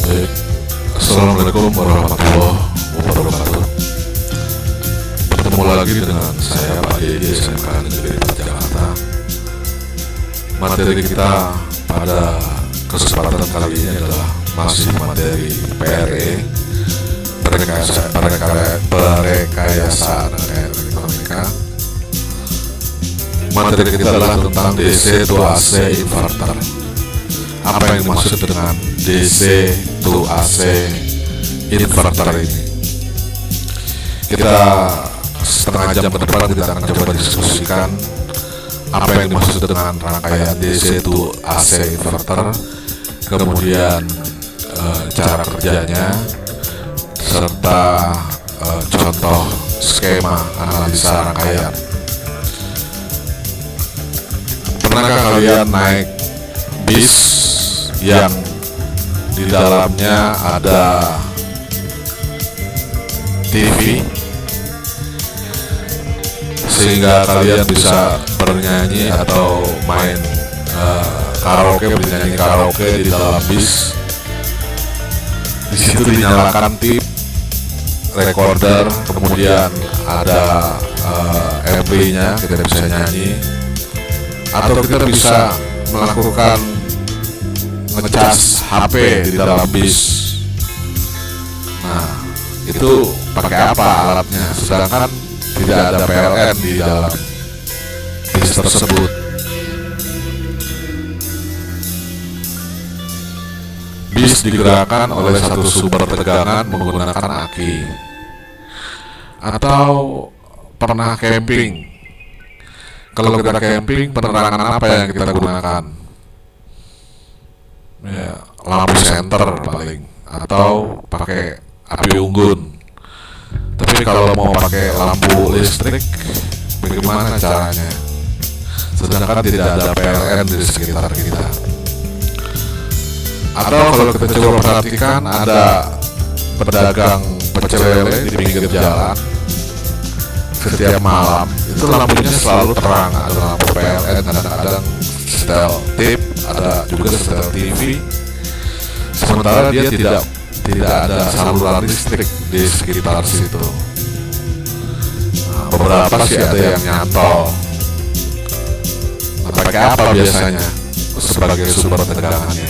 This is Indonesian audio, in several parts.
Baik. Assalamualaikum warahmatullahi wabarakatuh. Bertemu lagi dengan saya Pak Dedi, SMK Negeri 4 Jakarta. Materi kita pada kesempatan kali ini adalah masih materi PRE, perekayasaan elektronika. Materi kita adalah tentang DC to AC inverter. Apa yang dimaksud dengan DC to AC inverter ini? Kita setengah jam ke depan kita akan coba diskusikan apa yang dimaksud dengan rangkaian DC to AC inverter, kemudian cara kerjanya, serta contoh skema analisa rangkaian. Pernahkah kalian naik bis yang di dalamnya ada TV sehingga kalian bisa bernyanyi atau main bernyanyi karaoke di dalam bis? Di situ dinyalakan tip recorder, kemudian ada MP-nya, kita bisa nyanyi, atau kita bisa melakukan ngecas HP di dalam bis. Nah, itu pakai apa alatnya? Sedangkan tidak ada PLN di dalam bis tersebut. Bis digerakkan oleh satu sumber tegangan menggunakan aki. Atau pernah camping? Kalau kita camping, penerangan apa yang kita gunakan? Ya, lampu senter paling, atau pakai api unggun. Tapi kalau mau pakai lampu listrik, bagaimana caranya? Sedangkan tidak ada PLN di sekitar kita. Atau kalau kita coba perhatikan, ada pedagang pecel lele di pinggir jalan. Setiap malam itu lampunya selalu terang, ada lampu PLN, kadang-kadang setel tip, ada juga setel TV. Sementara dia tidak ada saluran listrik di sekitar situ. Nah, beberapa sih ada yang nyantol. Pakai apa biasanya sebagai sumber tegangannya?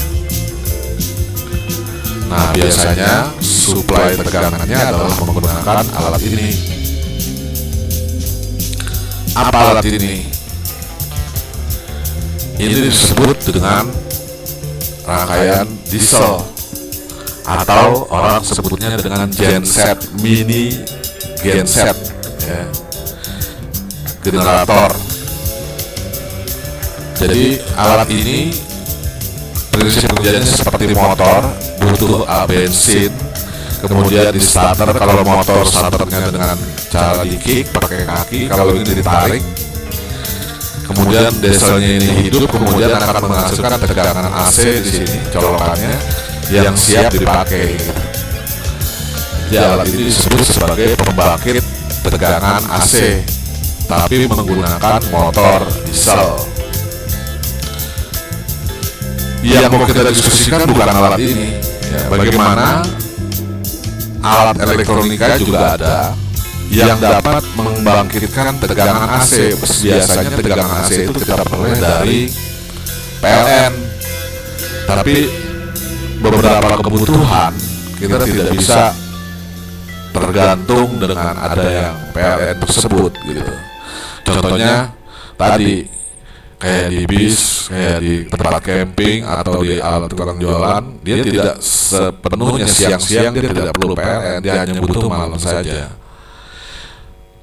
Nah, biasanya suplai tegangannya adalah menggunakan alat ini. Apa alat ini? Ini disebut dengan rangkaian diesel, atau orang sebutnya dengan genset, mini genset, ya, generator. Jadi alat ini prinsip kerjanya seperti motor, butuh bensin, kemudian di starter. Kalau motor starternya dengan cara di kick pakai kaki, kalau ini ditarik, kemudian dieselnya ini hidup, kemudian akan menghasilkan tegangan AC di sini, colokannya yang siap dipakai. Jadi alat ini disebut sebagai pembangkit tegangan AC, tapi menggunakan motor diesel. Yang mau kita diskusikan bukan alat ini, ya, bagaimana alat elektronika juga ada yang dapat membangkitkan tegangan AC. Biasanya tegangan AC itu kita peroleh dari PLN, tapi beberapa kebutuhan kita tidak bisa tergantung dengan ada yang PLN tersebut, gitu. Contohnya tadi kayak di bis, kayak di tempat camping atau di alat tukang jualan, dia tidak sepenuhnya siang-siang, dia tidak perlu PLN, dia hanya butuh malam saja,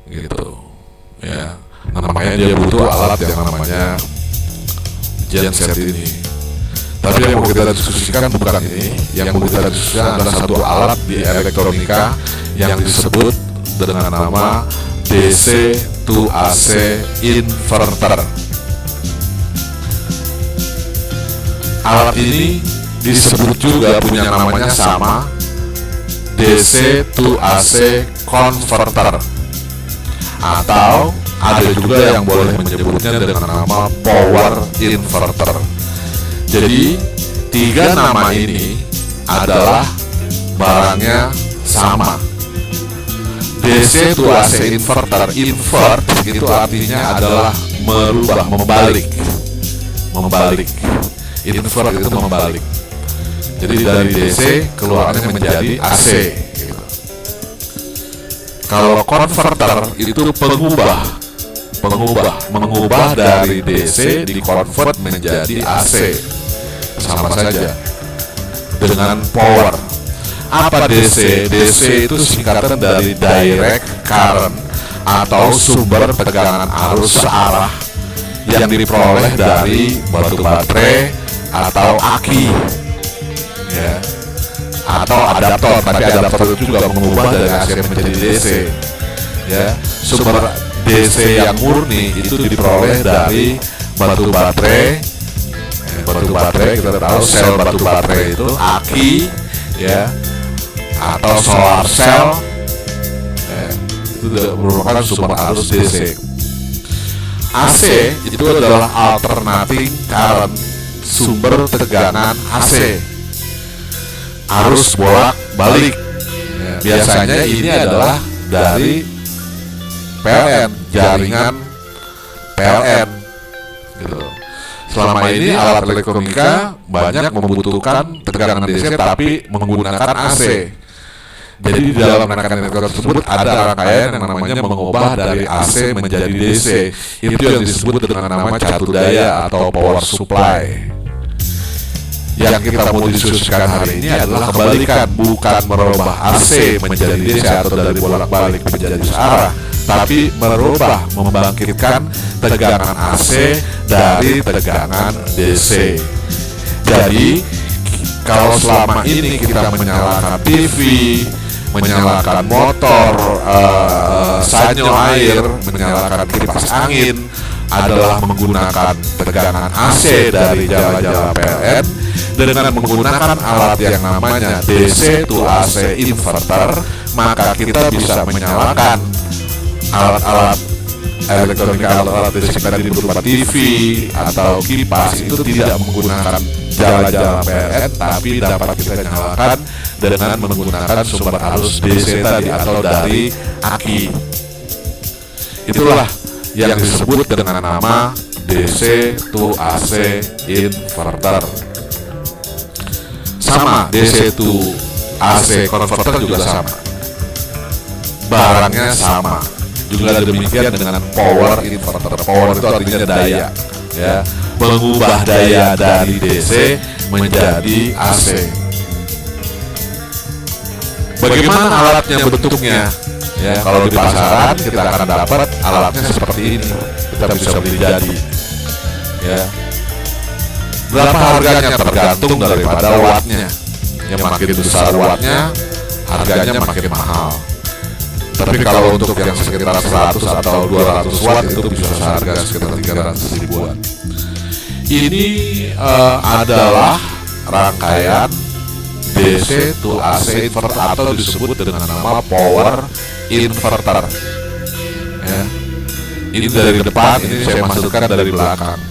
gitu, ya. Namanya dia butuh alat yang namanya genset ini. Tapi yang mau kita diskusikan bukan ini. Yang mau kita diskusikan adalah satu alat di elektronika yang disebut dengan nama DC to AC inverter. Alat ini disebut juga punya namanya sama, DC to AC converter, atau ada juga yang boleh menyebutnya dengan nama power inverter. Jadi tiga nama ini adalah barangnya sama. DC to AC inverter, invert itu artinya adalah merubah, membalik. Invert itu membalik. Jadi dari DC keluarnya menjadi AC gitu. Kalau converter itu mengubah dari DC di convert menjadi AC. Sama saja dengan power. Apa DC? DC itu singkatan dari direct current atau sumber tegangan arus searah yang diperoleh dari batu baterai atau aki, ya, atau adaptor. Tapi adaptor itu juga mengubah dari AC menjadi DC, ya. Sumber DC yang murni itu diperoleh dari batu baterai. Batu baterai kita tahu sel batu baterai itu aki, ya, atau solar cell, itu merupakan sumber arus DC. AC itu adalah alternating current, sumber tegangan AC, arus bolak-balik. Biasanya ini adalah dari PLN, jaringan PLN gitu. Selama ini alat elektronika banyak membutuhkan tegangan DC tapi menggunakan AC. Jadi di dalam rangkaian elektronik tersebut ada rangkaian yang namanya mengubah dari AC menjadi DC. Itu yang disebut dengan nama catu daya atau power supply. Yang kita mau diskusikan hari ini adalah kebalikan, bukan merubah AC menjadi DC atau dari bolak-balik menjadi searah, tapi merubah, membangkitkan tegangan AC dari tegangan DC. Jadi kalau selama ini kita menyalakan TV, menyalakan motor, sanyo air, menyalakan kipas angin adalah menggunakan tegangan AC dari jala-jala PLN dengan menggunakan alat yang namanya DC to AC inverter, maka kita bisa menyalakan alat-alat elektronika, alat listrik tadi berupa TV atau kipas itu tidak menggunakan jala-jala PLN, tapi dapat kita nyalakan dengan menggunakan sumber arus DC tadi atau dari aki. Itulah yang disebut dengan nama DC to AC inverter. Sama, DC to AC converter juga sama, barangnya sama. Juga demikian dengan power inverter. Power itu artinya daya, ya, mengubah daya dari DC menjadi AC. Bagaimana alatnya, bentuknya? Ya, kalau di pasaran kita akan dapat alatnya seperti ini. Kita bisa beli jadi. Ya. Berapa harganya tergantung daripada wattnya. Yang makin besar wattnya, harganya makin mahal. Tapi kalau untuk yang sekitar 100 atau 200 watt itu bisa seharga sekitar 300 ribuan. Ini adalah rangkaian DC to AC inverter atau disebut dengan nama power inverter. Ya. Ini dari depan, ini saya masukkan dari belakang.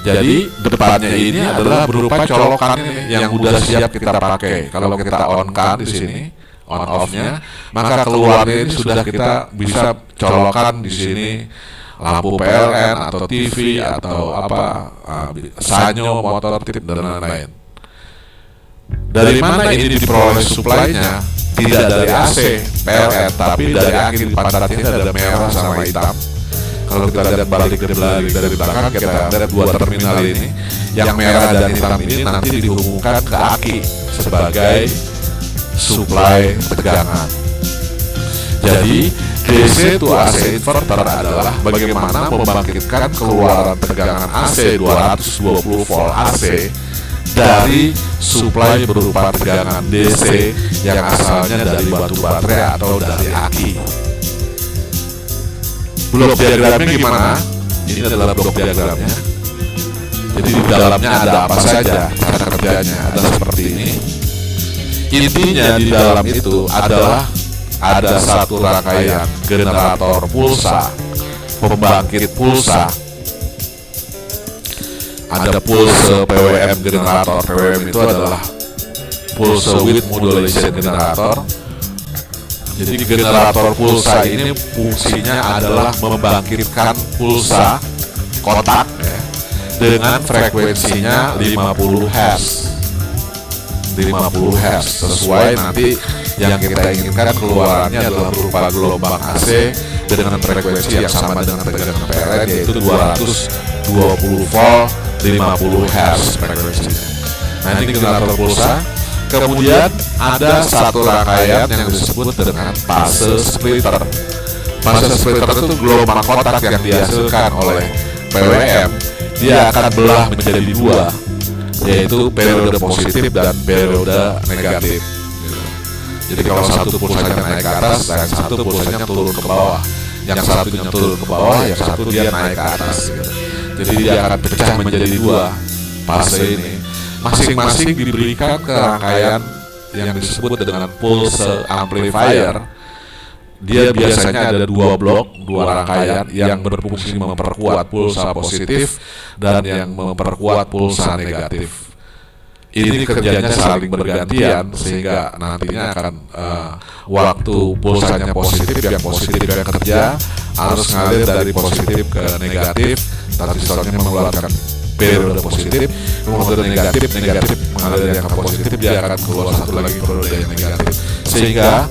Jadi depannya ini adalah berupa colokan ini yang udah siap kita pakai. Kalau kita on-kan di sini, on off-nya, maka keluarnya ini sudah kita bisa colokan di sini lampu PLN atau TV atau apa, sanyo, motor, tip dan lain-lain. Dari mana ini diperoleh suplainya? Tidak dari AC PLN, tapi dari aki. Di pantat ini ada merah sama hitam. Kalau kita lihat balik dari belakang, kita lihat dua terminal ini, yang merah dan hitam ini nanti dihubungkan ke aki sebagai suplai tegangan. Jadi DC to AC inverter adalah bagaimana membangkitkan keluaran tegangan AC 220 volt AC dari suplai berupa tegangan DC yang asalnya dari batu baterai atau dari aki. Blok diagramnya gimana? Ini adalah blok diagramnya. Jadi di dalamnya ada apa saja, cara kerjanya adalah seperti ini. Intinya di dalam itu adalah ada satu rangkaian generator pulsa, pembangkit pulsa. Ada pulse PWM generator. PWM itu adalah pulse width modulation generator. Jadi generator pulsa ini fungsinya adalah membangkitkan pulsa kotak ya, dengan frekuensinya 50 Hz. 50 Hz sesuai nanti yang kita inginkan keluarannya adalah berupa gelombang AC dengan frekuensi yang sama dengan tegangan PLN, yaitu 220 volt 50 Hz frekuensinya. Nah, ini generator pulsa. Kemudian ada satu rangkaian yang disebut dengan fase splitter. Fase splitter itu gelombang kotak yang dihasilkan oleh PWM. Dia akan belah menjadi dua, yaitu periode positif dan periode negatif. Jadi kalau satu pulsanya naik ke atas dan satu pulsanya turun ke bawah, yang satunya turun ke bawah, yang satu dia naik ke atas. Jadi dia akan pecah menjadi dua fase ini. Masing-masing diberikan ke rangkaian yang disebut dengan pulse amplifier. Dia biasanya ada dua blok, dua rangkaian yang berfungsi memperkuat pulsa positif dan yang memperkuat pulsa negatif. Ini kerjanya saling bergantian sehingga nantinya akan waktu pulsanya positif yang kerja harus ngalir dari positif ke negatif, transistornya mengeluarkan periode positif, kemudian negatif mengalir yang ke positif, dia akan keluar satu lagi periode yang negatif, sehingga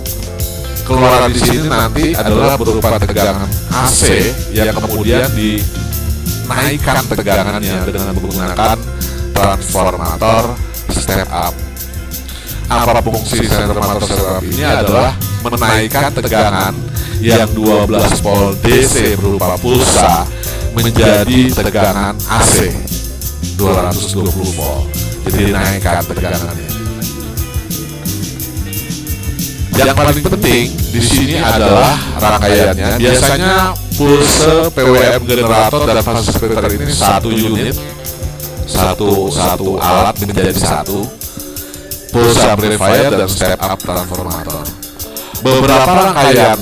keluaran di sini nanti adalah berupa tegangan AC yang kemudian dinaikkan tegangannya dengan menggunakan transformator step up. Apa fungsi transformator step up ini adalah menaikkan tegangan yang 12 volt DC berupa pulsa menjadi tegangan AC 220 volt. Jadi dinaikkan tegangannya. Yang paling penting di sini adalah rangkaiannya. Biasanya pulse PWM generator dan fase splitter ini satu unit, satu alat menjadi satu, pulse amplifier dan step up transformator. Beberapa rangkaian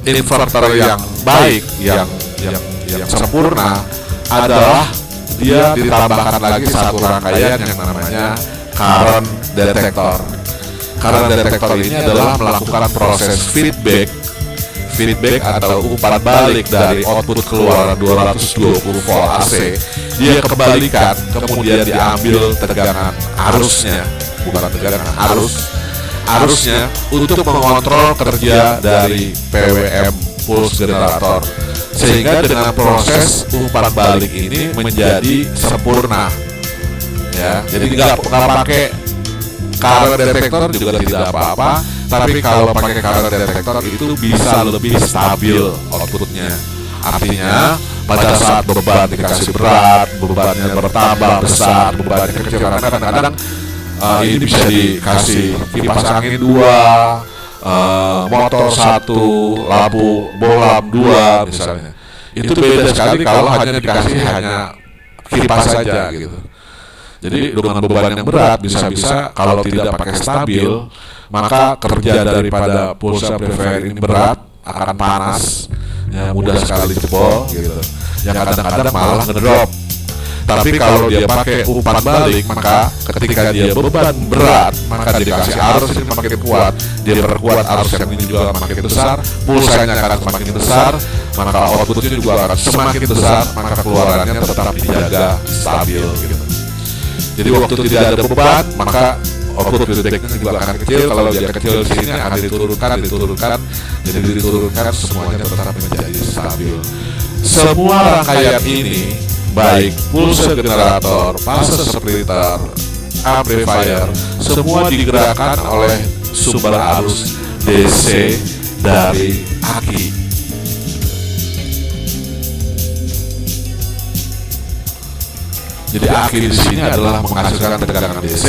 inverter yang baik, yang sempurna adalah dia ditambahkan lagi satu rangkaian yang namanya current detector. Current detector ini adalah melakukan proses feedback atau umpan balik dari output keluaran 220 volt AC. Dia kembalikan, kemudian diambil tegangan arusnya, bukan tegangan arusnya untuk mengontrol kerja dari PWM pulse generator, sehingga dengan proses umpan balik ini menjadi sempurna ya. Jadi nggak pakai current detector juga tidak apa-apa, tapi kalau pakai current detector itu bisa lebih stabil outputnya. Artinya pada saat beban dikasih berat, bebannya bertambah besar, bebannya kecil, karena kadang-kadang ini bisa dikasih kipas angin 2, motor 1, lampu bohlam 2 misalnya. Itu beda sekali kalau hanya dikasih kipas saja gitu. Jadi dengan beban yang berat bisa-bisa kalau tidak pakai stabil, maka kerja daripada pulsa amplifier ini berat, akan panas, ya, mudah sekali jebol gitu. Yang kadang-kadang malah ngedrop. Tapi kalau dia pakai umpan balik, maka ketika dia beban berat, maka dikasih arus yang makin kuat, dia perkuat arus yang ini juga makin besar, pulsanya akan semakin besar, maka outputnya juga akan semakin besar, maka keluarannya tetap dijaga stabil gitu. Jadi waktu tidak ada beban, maka output feedbacknya juga akan kecil. Kalau dia kecil di sini akan diturunkan, jadi diturunkan semuanya tetap menjadi stabil. Semua rangkaian ini, baik pulse generator, fase splitter, amplifier, semua digerakkan oleh sumber arus DC dari aki. Jadi aki di sini adalah menghasilkan tegangan DC,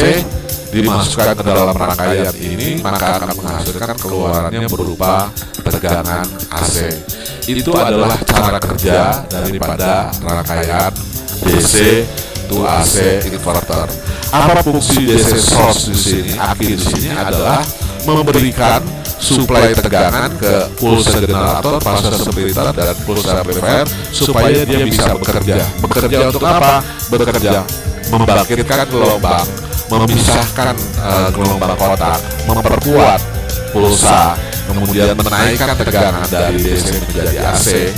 dimasukkan ke dalam rangkaian ini, maka akan menghasilkan keluarannya berupa tegangan AC. Itu adalah cara kerja daripada rangkaian DC to AC inverter. Apa fungsi DC source di sini? Aki di sini adalah memberikan suplai tegangan ke pulse generator, fase splitter dan pulse amplifier supaya dia bisa bekerja. Bekerja untuk apa? Bekerja membangkitkan gelombang memisahkan gelombang kotak, memperkuat pulsa, kemudian menaikkan tegangan dari DC menjadi AC,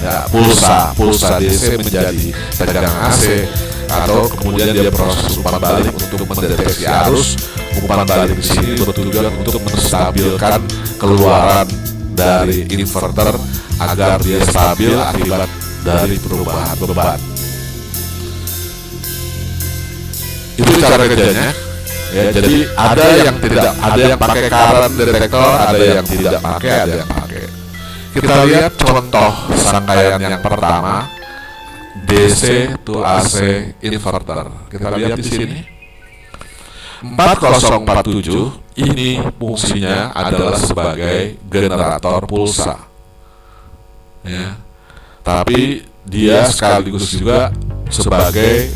ya, pulsa DC menjadi tegangan AC, atau kemudian dia proses umpan balik untuk mendeteksi arus. Umpan balik di sini bertujuan untuk menstabilkan keluaran dari inverter agar dia stabil akibat dari perubahan beban. Itu cara kerjanya. Ya, jadi ada yang pakai current detector, ada yang tidak pakai, ada yang pakai. Kita lihat contoh serangkaian yang pertama, DC to AC inverter. Kita lihat di sini. 4047 ini fungsinya adalah sebagai generator pulsa. Ya. Tapi dia sekaligus juga sebagai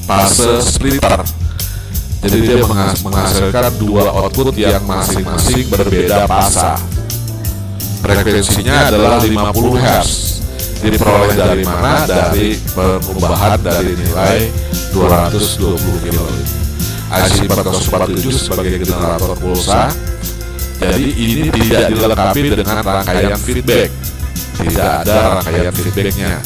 fase splitter. Jadi dia menghasilkan dua output yang masing-masing berbeda fasa. Frekuensinya adalah 50 Hz. Diperoleh dari mana? Dari perubahan dari nilai 220 kilo. IC 4047 sebagai generator pulsa. Jadi ini tidak dilengkapi dengan rangkaian feedback. Tidak ada rangkaian feedbacknya.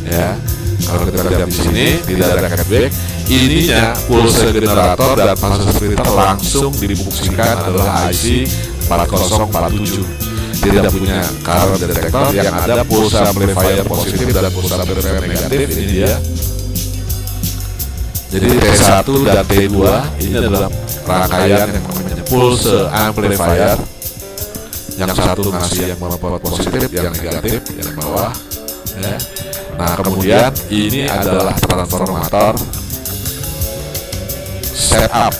Ya. Kalau kita lihat di sini tidak ada feedback. Ininya pulsa generator dan fase splitter langsung difungsikan adalah IC 4047. Tidak punya current detector, yang ada pulsa amplifier positif dan pulsa amplifier negatif. Ini dia. Jadi T1 dan T2 ini adalah rangkaian yang namanya pulsa amplifier. Yang satu ngasih yang positif, yang negatif, yang bawah. Ya. Nah, kemudian ini adalah transformator setup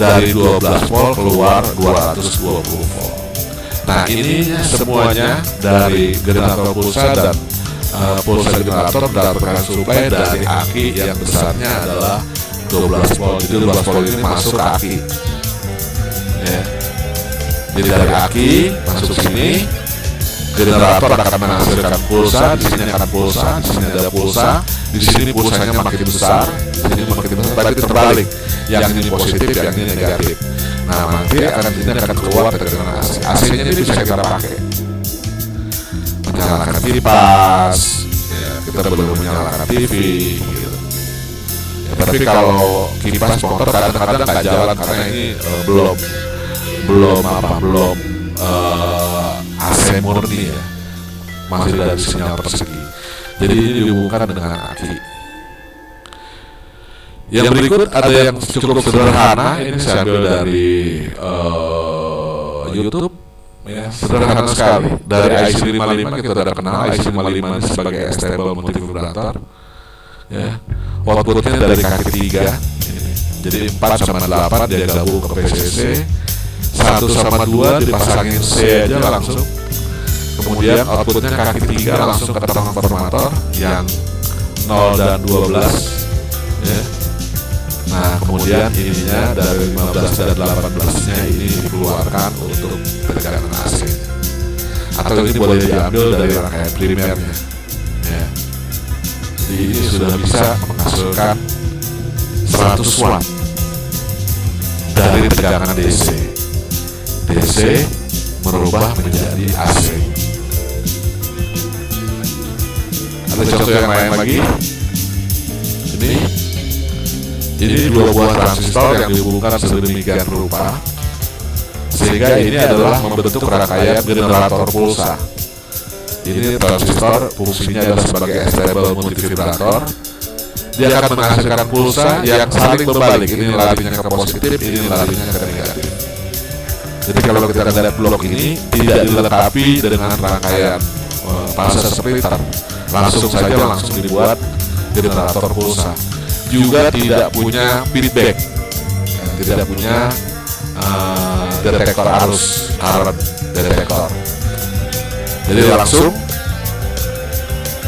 dari 12 volt keluar 220 volt. Nah, ini semuanya dari generator pulsa dan pulsa generator mendapatkan suplai dari aki yang besarnya adalah 12 volt. Jadi 12 volt ini masuk ke aki. Ya. Jadi dari aki masuk sini, generator akan menghasilkan pulsa, di sini akan pulsa, di sini ada pulsa, di sini pulsanya makin besar, di sini makin besar, tapi terbalik. Yang ini positif, yang ini negatif. Nah, nanti ini akan keluar tegangan AC. AC-nya ini bisa kita pakai. Menyalakan kipas, ya, kita belum menyalakan TV, gitu. Ya, tapi kalau kipas motor kadang-kadang nggak jalan karena ini belum AC murni ya, masih dari sinyal persegi. Jadi ini dihubungkan dengan aki. Yang berikut ada yang cukup sederhana. Ini saya ambil dari YouTube, ya, sederhana sekali. Dari IC 55 kita sudah kenal IC 55 ini sebagai stable multivibrator. Ya, outputnya dari kaki 3. Jadi 4 sama 8 dia gabung ke PCC. 1 sama 2 dipasangin C aja langsung. Kemudian outputnya kaki 3 langsung ke transformator yang 0 dan 12. Ya. Nah, kemudian ininya dari 15 dan 18-nya ini dikeluarkan untuk tegangan AC. Atau ini boleh diambil dari rangkaian primernya. Ya. Jadi ini sudah bisa menghasilkan 100 watt dari tegangan DC. DC merubah menjadi AC. Ada contoh yang lain lagi. Ini dua buah transistor yang dihubungkan sedemikian rupa sehingga ini adalah membentuk rangkaian generator pulsa. Ini transistor fungsinya adalah sebagai stable multivibrator. Dia akan menghasilkan pulsa yang saling berbalik. Ini larinya ke positif, ini larinya ke negatif. Jadi kalau kita lihat blok ini tidak dilengkapi dengan rangkaian fase splitter, langsung dibuat generator pulsa. Juga tidak punya feedback, tidak punya detektor arus, current detektor. Jadi langsung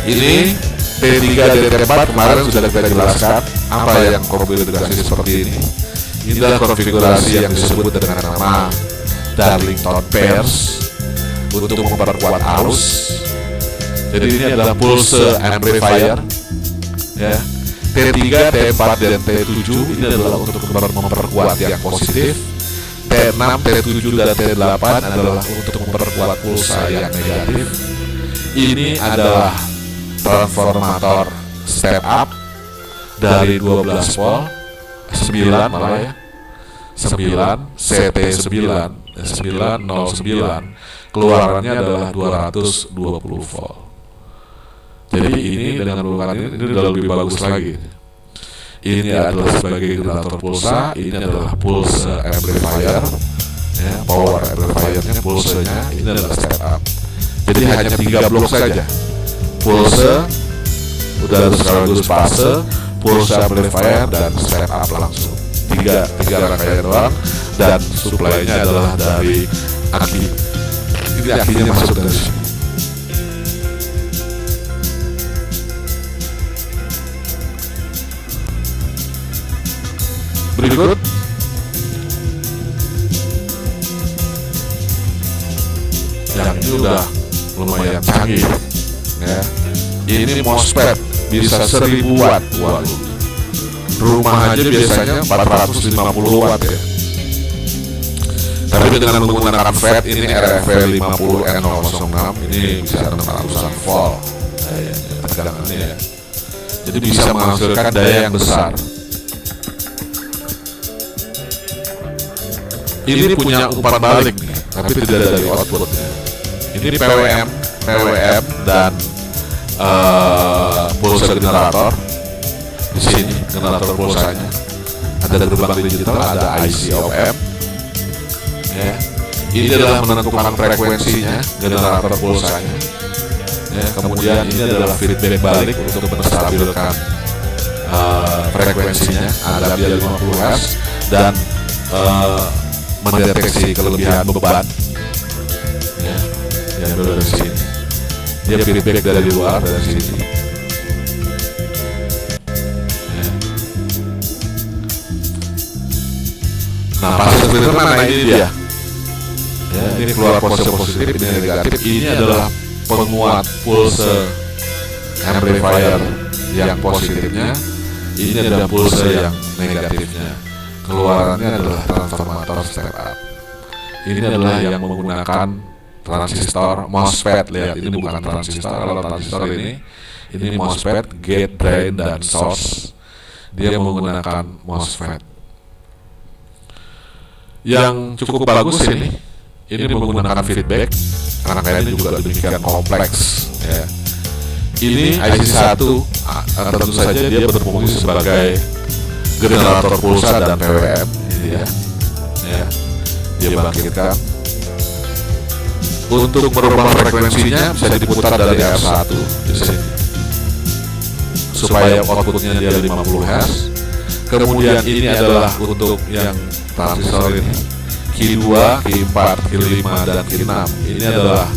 ini T3 DT4 kemarin sudah kita jelaskan apa yang konfigurasi seperti ini. Ini adalah konfigurasi yang disebut dengan nama Darlington pairs untuk memperkuat arus. Jadi ini adalah pulse amplifier, ya. T3, T4, dan T7 ini adalah untuk memperkuat yang positif. T6, T7, dan T8 adalah untuk memperkuat pulsa yang negatif. Ini adalah transformator step up dari 12 volt, 9 malah ya, 9 CT9 909, keluarannya adalah 220 volt. Jadi ini dengan menggunakan ini sudah lebih bagus lagi. Ini adalah sebagai generator pulsa, ini adalah pulse amplifier, ya, power amplifiernya, pulsenya ini adalah step up. Jadi hanya 3 blok saja. Pulse udah sekaligus fase, pulse amplifier dan step up langsung. Tiga rangkaian doang, dan suplainya adalah dari aki. Ini akinya masuk dari sini. Berikut yang ini udah lumayan canggih, ya. Ini MOSFET bisa 1000 watt. Waduh. Rumah aja biasanya 450 watt ya. Tapi dengan menggunakan FET ini RFV50N006 ini bisa 600-an volt tegangannya ya. Jadi bisa menghasilkan daya yang besar. Ini punya umpan balik nih, tapi tidak dari outputnya. Ini PWM dan pulsa generator. Di sini generator pulsanya ada gerbang digital, ada IC op-amp, ya. Ini adalah menentukan frekuensinya generator pulsanya, ya. Kemudian ini adalah feedback balik untuk menstabilkan frekuensinya, ada dia 50 Hz dan mendeteksi kelebihan beban, ya. Diambil dari sini, dia feedback dari luar dari sini. Nah, fase filter mana ini dia? Ya, ini keluar pulse positif, ini negatif. Ini adalah penguat pulse amplifier yang positifnya. Ini adalah pulse yang negatifnya. Keluarannya adalah transformator step up. Ini adalah yang menggunakan transistor MOSFET. Lihat, ini bukan transistor. Kalau transistor ini MOSFET, gate, drain, dan source. Dia menggunakan MOSFET. Yang cukup bagus ini menggunakan feedback, karena kayaknya juga demikian kompleks, ya. Ini IC1 tentu saja dia berfungsi sebagai generator pulsa dan PWM, ini ya. Dia bangkitkan. Untuk merubah frekuensinya bisa diputar dari R1 di sini, supaya outputnya dia 50 Hz. Kemudian ini adalah untuk yang transistor ini Q2, Q4, Q5, dan Q6. Ini adalah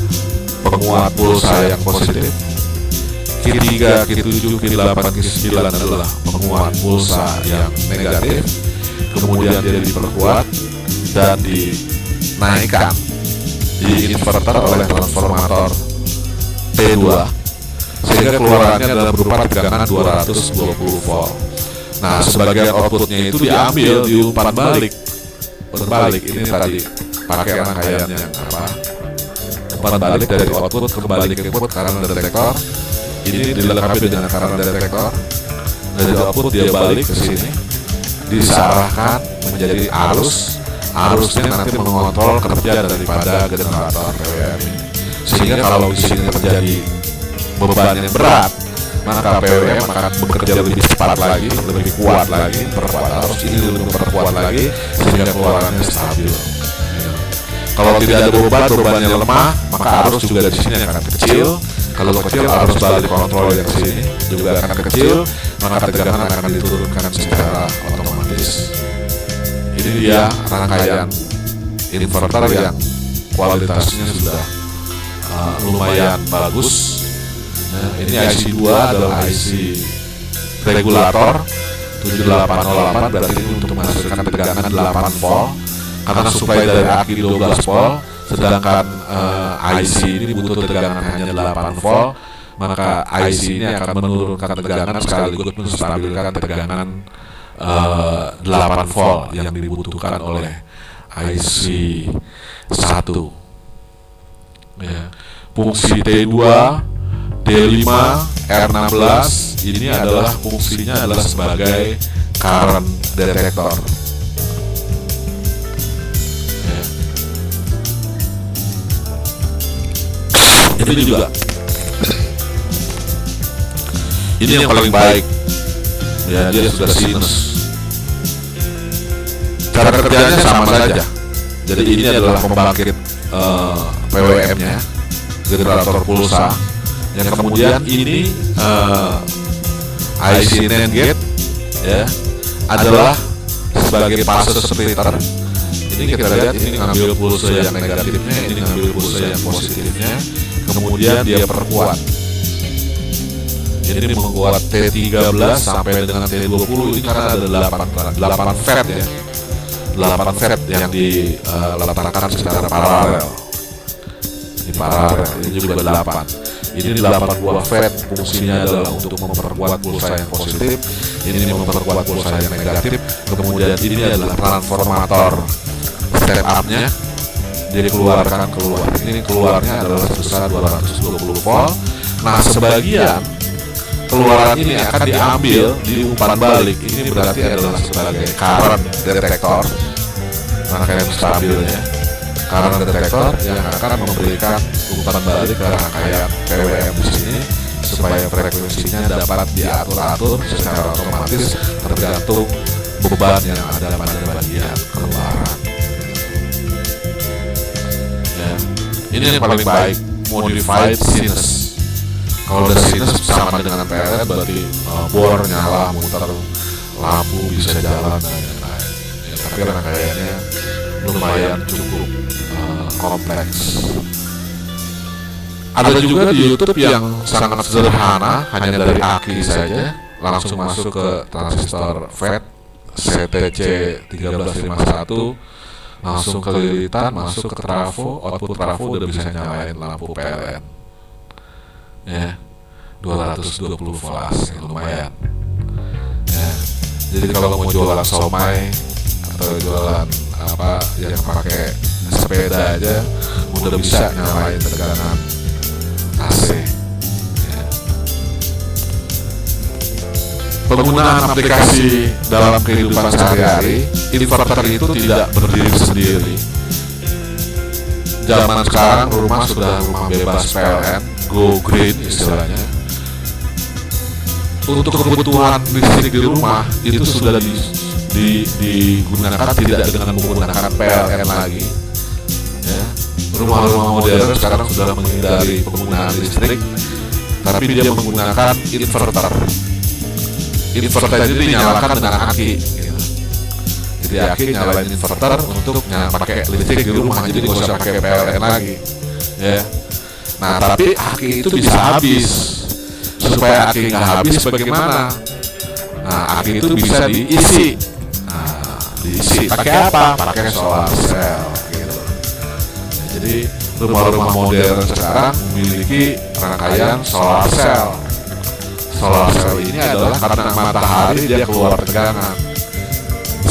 penguat pulsa yang positif. Q3, Q7, Q8, Q9 adalah penguat pulsa yang negatif. Kemudian dia diperkuat dan dinaikkan di inverter oleh transformator T2, sehingga keluarannya adalah berupa tegangan 220 volt. Nah, sebagian outputnya itu diambil di umpan balik. Berbalik ini tadi pakai rangkaian yang umpan balik dari output kembali ke input current detector. Ini dilengkapi dengan current detector. Dari output dia balik ke sini, diarahkan menjadi arusnya nanti mengontrol kerja daripada generator PWM ini. Sehingga kalau di sini terjadi beban yang berat, maka PWM akan bekerja lebih cepat lagi, lebih kuat lagi, perkuat arus ini lebih memperkuat lagi sehingga keluarannya stabil. Kalau tidak ada bebannya lemah, maka arus juga di sini akan kecil. Kalau kecil, arus balik kontrol yang sini juga akan kecil, maka tegangan akan diturunkan secara otomatis. Ini dia rangkaian inverter yang kualitasnya sudah lumayan bagus. Nah, ini IC2 adalah IC regulator 7808, berarti ini untuk menghasilkan tegangan 8 volt karena suplai dari aki 12 volt, sedangkan IC ini butuh tegangan hanya 8 volt maka IC ini akan menurunkan tegangan sekaligus menstabilkan tegangan 8 volt yang dibutuhkan oleh IC 1. Ya. Fungsi T2, D5, R16 ini adalah fungsinya adalah sebagai current detector. Ya. Ini juga ini yang paling baik. Ya, dia sudah sinus. Cara kerjanya sama saja. Jadi ini adalah pembangkit PWM-nya, generator pulsa. Yang kemudian ini IC NAND gate ya adalah sebagai fase splitter. Ini kita lihat, ini ngambil pulsa yang negatifnya, ini ngambil pulsa yang positifnya, kemudian dia perkuat. Ini membuat T13 sampai dengan T20 ini karena ada 8 FET ya. 8 FET yang diletakkan secara paralel. Ini paralel, ini juga 8. Ini 8 buah FET fungsinya adalah untuk memperkuat pulsa yang positif, ini memperkuat pulsa yang negatif. Kemudian ini adalah transformator step up-nya, dia dikeluarkan keluar. Ini keluarnya adalah sebesar 220 volt. Nah, sebagian keluaran ini akan diambil di umpan balik. Ini berarti adalah sebagai current detector, rangkaian stabilnya, current detector yang akan memberikan umpan balik ke rangkaian PWM di sini supaya frekuensinya dapat diatur-atur secara otomatis tergantung beban yang ada pada bagian keluaran. Ya. Ini yang paling baik, modified sinus. Kalau udah sinus sama dengan PLN berarti bor nyala, muter, lampu bisa jalan dan lain-lain. Ya, tapi rangkaiannya lumayan cukup kompleks. Ada juga di YouTube yang sangat sederhana, hanya dari aki saja, langsung masuk ke transistor FET CTC 1351, langsung ke lilitan, masuk ke trafo, output trafo udah bisa nyalain lampu PLN. Ya, 220 volt, lumayan. Ya, jadi kalau mau jualan somai atau jualan apa yang pakai sepeda aja udah bisa nyalain tegangan AC. Ya. Penggunaan aplikasi dalam kehidupan sehari-hari, inverter itu tidak berdiri sendiri. Zaman sekarang rumah sudah rumah bebas PLN, go green istilahnya. Untuk kebutuhan listrik di rumah itu sudah digunakan tidak dengan menggunakan PLN lagi. Ya. Rumah-rumah modern sekarang sudah menghindari penggunaan listrik, tapi dia menggunakan inverter. Inverter ini dinyalakan dengan aki. Gitu. Jadi aki nyalain inverter untuk pakai listrik di rumah, jadi nggak usah pakai PLN lagi. Ya. Nah, tapi aki itu bisa habis. Supaya aki nggak habis bagaimana? Nah, aki itu bisa diisi. Nah, diisi pakai apa? Pakai solar cell. Gitu. Nah, jadi rumah-rumah modern sekarang memiliki rangkaian solar cell. Solar cell ini adalah karena matahari dia keluar tegangan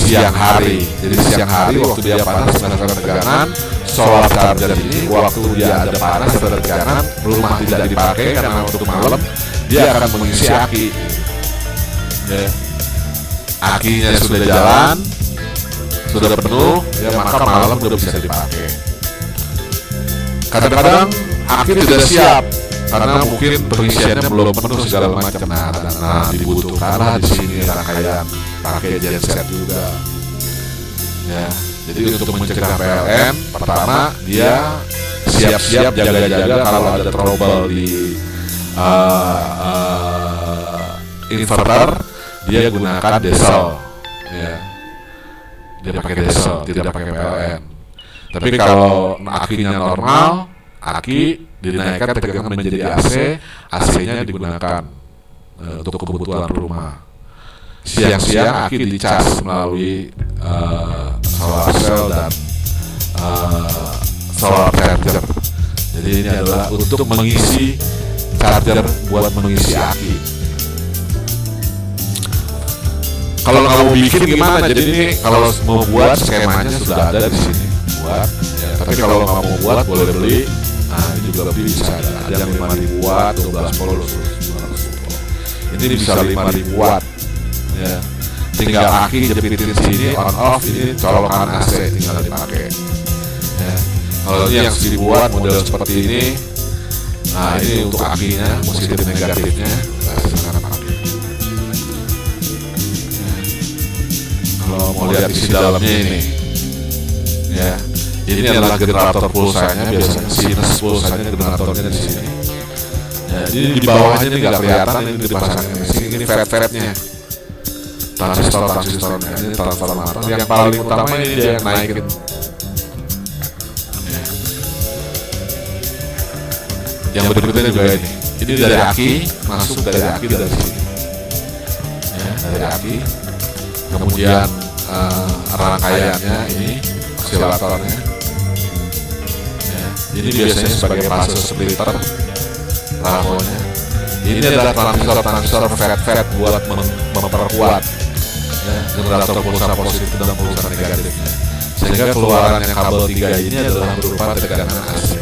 siang hari. Jadi siang hari waktu dia panas menghasilkan tegangan, solar charger ini waktu dia ada panas ada tegangan, rumah tidak dipakai karena untuk malam, dia akan mengisi aki. Ya. Akinya sudah jalan, sudah penuh, ya maka malam sudah bisa dipakai. Kadang-kadang aki tidak siap karena mungkin pengisiannya belum penuh segala macam. Nah, dibutuhkanlah di sini rangkaian pakai genset juga. Ya, jadi untuk mencegah PLN, pertama dia siap-siap jaga-jaga kalau ada trouble di inverter, dia gunakan diesel. Ya, dia pakai diesel, tidak pakai PLN. Tapi kalau akinya normal, aki dinaikkan tegangan menjadi AC, AC-nya digunakan untuk kebutuhan rumah. Siang-siang aki dicas melalui solar cell dan solar charger. Jadi ini adalah untuk mengisi charger buat mengisi aki. Kalau kamu bikin gimana? Jadi ini kalau mau buat skemanya sudah ada di sini buat. Ya, tapi kalau nggak mau buat boleh beli. Nah ini juga bisa ada yang 5.000 watt, 12 volt, 200 volt. Ini bisa 5.000 watt. Ya. Tinggal aki jepitin sini on off, ini colokan AC tinggal dipakai. Ya. Kalau ini yang dibuat model seperti ini, nah ini untuk akinya positif negatifnya. Nah, silakan pakai. Kalau mau lihat isi dalamnya ini, ya, ini adalah generator pulsanya. Biasanya sinus pulsanya generatornya di sini. Ya, ini di bawahnya ini nggak kelihatan, ini dipasangin di sini. Ini fret-fretnya, transistornya, ini transformator. Yang paling utama ini dia yang naikin. Ya. Yang berikutnya juga ini. Ini dari aki, masuk dari aki dari sini. Ya, dari aki. Kemudian rangkaiannya ini osilatornya. Ya, ini biasanya sebagai fase splitter ramonya. Ini adalah transistor FET buat memperkuat ya, generator pulsa positif dan pulsa negatifnya. Sehingga keluarannya kabel 3 ini adalah berupa tegangan AC.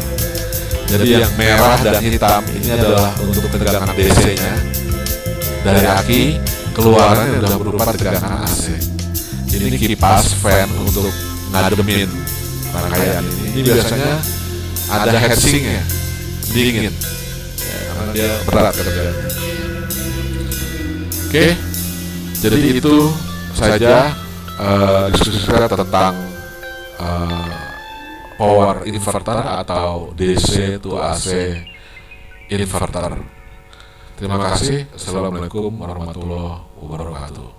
Jadi yang merah dan hitam ini adalah untuk tegangan DC-nya. Dari aki keluarannya adalah berupa tegangan AC. Ini kipas fan untuk ngademin rangkaian ini. Ini biasanya ada heatsink-nya, dingin. Ya, karena dia berat kerjanya. Oke, jadi itu saja diskusi kita tentang power inverter atau DC to AC inverter. Terima kasih. Assalamualaikum warahmatullahi wabarakatuh.